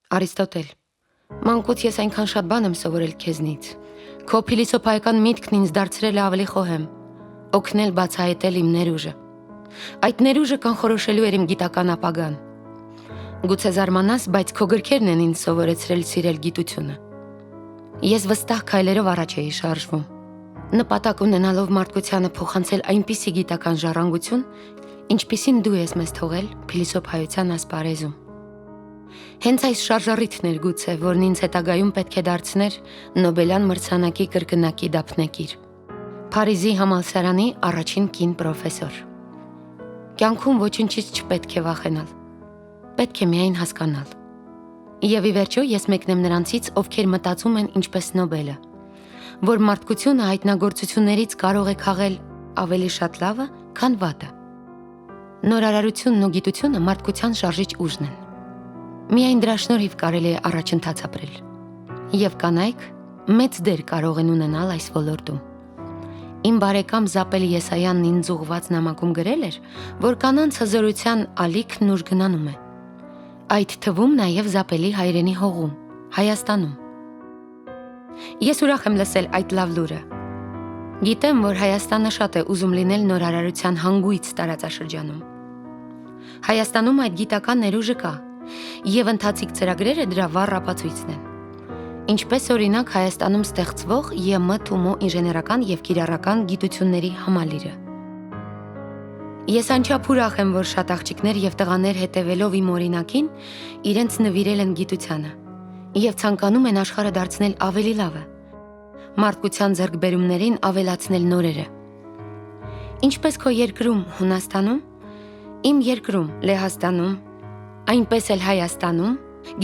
Արիստոտել։ Մանկուց ես այնքան շատ բան եմ սովորել քեզնից։ Քո փիլիսոփայական միտքն ինձ դարձրել է ավելի խոհեմ, օգնել բացահայտել իմ ներուժը։ Այդ ներուժը կանխորոշելու էր իմ գիտական ապագան։ Գուցե զարմանաս, բայց քո գրքերն են ինձ սովորեցրել սիրել գիտությունը։ Ես վստահ քայլերով առաջ էի շարժվում, նպատակ ունենալով մարդկությանը փոխանցել այնպիսի գիտական ժառանգություն, ինչպիսին դու ես մեզ թողել փիլիսոփայության ասպարեզում։ Հենց այս շարժառիթն էր գուցե, որն ինձ հետագայում պետք է դարձներ Նոբելյան մրցանակի կրկնակի դափնեկիր։ Փարիզի համալսարանի առաջին կին պրոֆեսոր։ Կյանքում ոչնչից չպետք է վախենալ, պետք է միայն հասկանալ։ Եվ ի վերջո ես մեկն եմ նրանցից, ովքեր մտածում են ինչպես Նոբելը, որ մարդկությունը հայտնագործություններից կարող է քաղել ավելի շատ լավը, քան վատը։ Նորարարությունն ու գիտությունը մարդկության շարժիչ ուժն են։ Միայն դրա շնորհիվ կարելի է առաջընթաց ապրել։ Եվ կանայք մեծ դեր կարող են ունենալ այս ոլորտում։ Իմ բարեկամ Զապել Եսայանն ինձ ուղղված նամակում գրել էր, որ կանանց հզորության ալիքն ուժ գնանում է։ Այդ թվում նաև Զապելի հայրենի հողում, Հայաստանում։ Ես ուրախ եմ լսել այդ լավ լուրը։ Գիտեմ, որ Հայաստանը շատ է ուզում լինել նորարարության հանգույց տարածաշրջանում։ Հայաստանում այդ գիտական ներուժը կա, եւ ընթացիկ ծրագրերը դրա վառ ապացույցն են։ Ինչպես օրինակ Հայաստանում ստեղծվող ԵՄ ԹՈՒՄՈ ինժեներական եւ կիրառական գիտությունների համալիրը։ Ես անչափ ուրախ եմ, որ շատ աղջիկներ եւ տղաներ հետևելով իմ օրինակին իրենց նվիրել են գիտությանը եւ ցանկանում են աշխարհը դարձնել ավելի լավը, մարդկության ձեռքբերումներին ավելացնել նորերը։ Ինչպես քո երկրում Հունաստանում, իմ երկրում Լեհաստանում, այնպես էլ Հայաստանում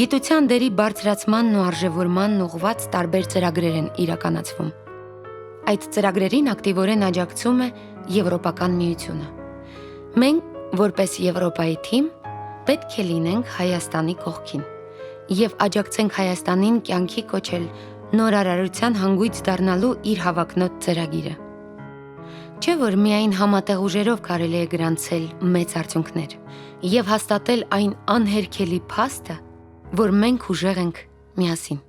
գիտության դերի բարձրացմանն ու արժևորմանն ուղղված տարբեր ծրագրեր են իրականացվում։ Այդ ծրագրերին ակտիվորեն աջակցում է Եվրոպական միությունը։ Մենք, որպես Եվրոպայի թիմ, պետք է լինենք Հայաստանի կողքին եւ աջակցենք Հայաստանին կյանքի կոչել նորարարության հանգույց դառնալու իր հավակնոտ ծրագիրը։ Չէ՞ որ միայն համատեղ ուժերով կարելի է գրանցել մեծ արդյունքներ եւ հաստատել այն անհերքելի փաստը, որ մենք ուժեղ ենք միասին։